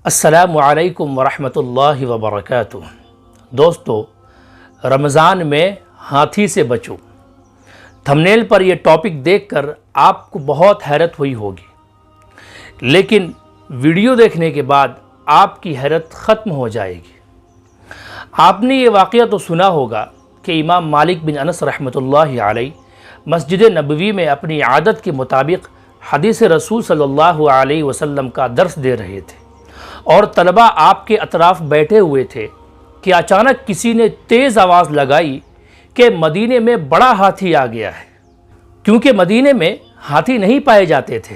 السلام علیکم ورحمۃ اللہ وبرکاتہ۔ دوستو، رمضان میں ہاتھی سے بچو۔ تھمنیل پر یہ ٹاپک دیکھ کر آپ کو بہت حیرت ہوئی ہوگی، لیکن ویڈیو دیکھنے کے بعد آپ کی حیرت ختم ہو جائے گی۔ آپ نے یہ واقعہ تو سنا ہوگا کہ امام مالک بن انس رحمۃ اللہ علیہ مسجد نبوی میں اپنی عادت کے مطابق حدیث رسول صلی اللہ علیہ وسلم کا درس دے رہے تھے، اور طلبہ آپ کے اطراف بیٹھے ہوئے تھے کہ اچانک کسی نے تیز آواز لگائی کہ مدینے میں بڑا ہاتھی آ گیا ہے۔ کیونکہ مدینے میں ہاتھی نہیں پائے جاتے تھے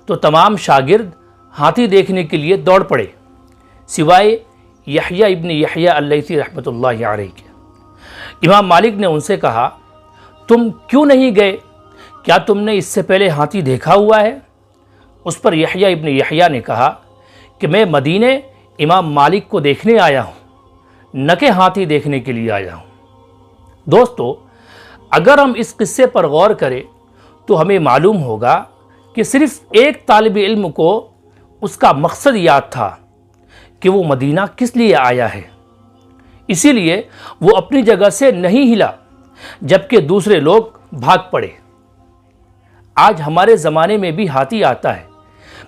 تو تمام شاگرد ہاتھی دیکھنے کے لیے دوڑ پڑے، سوائے یحییٰ ابن یحییٰ اللیثی رحمۃ اللہ علیہ کے۔ امام مالک نے ان سے کہا، تم کیوں نہیں گئے؟ کیا تم نے اس سے پہلے ہاتھی دیکھا ہوا ہے؟ اس پر یحییٰ ابن یحییٰ نے کہا کہ میں مدینے امام مالک کو دیکھنے آیا ہوں، نہ کہ ہاتھی دیکھنے کے لیے آیا ہوں۔ دوستو، اگر ہم اس قصے پر غور کریں تو ہمیں معلوم ہوگا کہ صرف ایک طالب علم کو اس کا مقصد یاد تھا کہ وہ مدینہ کس لیے آیا ہے، اسی لیے وہ اپنی جگہ سے نہیں ہلا، جبکہ دوسرے لوگ بھاگ پڑے۔ آج ہمارے زمانے میں بھی ہاتھی آتا ہے،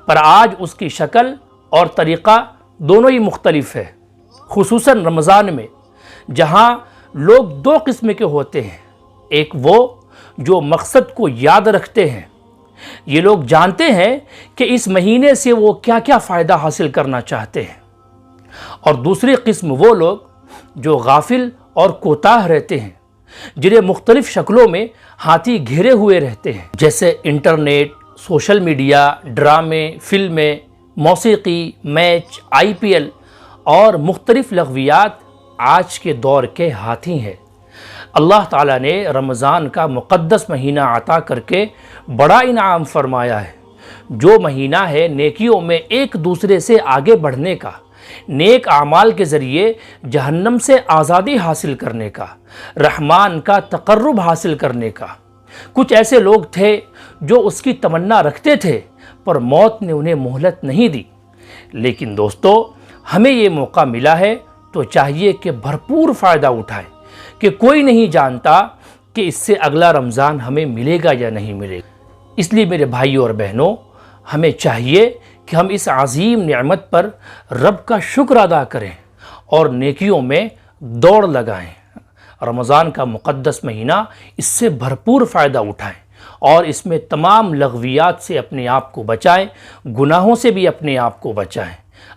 پر آج اس کی شکل اور طریقہ دونوں ہی مختلف ہے، خصوصاً رمضان میں، جہاں لوگ دو قسم کے ہوتے ہیں۔ ایک وہ جو مقصد کو یاد رکھتے ہیں، یہ لوگ جانتے ہیں کہ اس مہینے سے وہ کیا کیا فائدہ حاصل کرنا چاہتے ہیں، اور دوسری قسم وہ لوگ جو غافل اور کوتاہ رہتے ہیں، جنہیں مختلف شکلوں میں ہاتھی گھیرے ہوئے رہتے ہیں، جیسے انٹرنیٹ، سوشل میڈیا، ڈرامے، فلمیں، موسیقی، میچ، IPL اور مختلف لغویات آج کے دور کے ہاتھی ہیں۔ اللہ تعالیٰ نے رمضان کا مقدس مہینہ عطا کر کے بڑا انعام فرمایا ہے، جو مہینہ ہے نیکیوں میں ایک دوسرے سے آگے بڑھنے کا، نیک اعمال کے ذریعے جہنم سے آزادی حاصل کرنے کا، رحمان کا تقرب حاصل کرنے کا۔ کچھ ایسے لوگ تھے جو اس کی تمنا رکھتے تھے، پر موت نے انہیں مہلت نہیں دی۔ لیکن دوستو، ہمیں یہ موقع ملا ہے تو چاہیے کہ بھرپور فائدہ اٹھائیں، کہ کوئی نہیں جانتا کہ اس سے اگلا رمضان ہمیں ملے گا یا نہیں ملے گا۔ اس لیے میرے بھائیوں اور بہنوں، ہمیں چاہیے کہ ہم اس عظیم نعمت پر رب کا شکر ادا کریں اور نیکیوں میں دوڑ لگائیں۔ رمضان کا مقدس مہینہ، اس سے بھرپور فائدہ اٹھائیں اور اس میں تمام لغویات سے اپنے آپ کو بچائیں، گناہوں سے بھی اپنے آپ کو بچائیں۔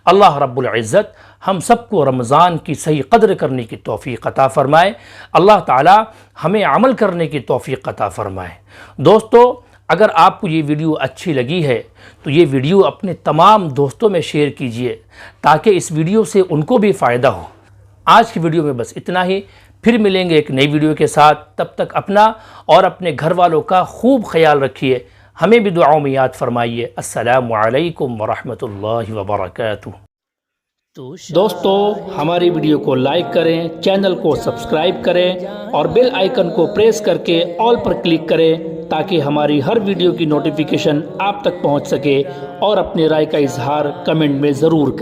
اللہ رب العزت ہم سب کو رمضان کی صحیح قدر کرنے کی توفیق عطا فرمائے۔ اللہ تعالی ہمیں عمل کرنے کی توفیق عطا فرمائے۔ دوستو، اگر آپ کو یہ ویڈیو اچھی لگی ہے تو یہ ویڈیو اپنے تمام دوستوں میں شیئر کیجئے، تاکہ اس ویڈیو سے ان کو بھی فائدہ ہو۔ آج کی ویڈیو میں بس اتنا ہی، پھر ملیں گے ایک نئی ویڈیو کے ساتھ۔ تب تک اپنا اور اپنے گھر والوں کا خوب خیال رکھیے، ہمیں بھی دعاؤں میں یاد فرمائیے۔ السلام علیکم ورحمۃ اللہ وبرکاتہ۔ دوستو، ہماری ویڈیو کو لائک کریں، چینل کو سبسکرائب کریں اور بیل آئیکن کو پریس کر کے آل پر کلک کریں، تاکہ ہماری ہر ویڈیو کی نوٹیفیکیشن آپ تک پہنچ سکے، اور اپنی رائے کا اظہار کمنٹ میں ضرور کریں۔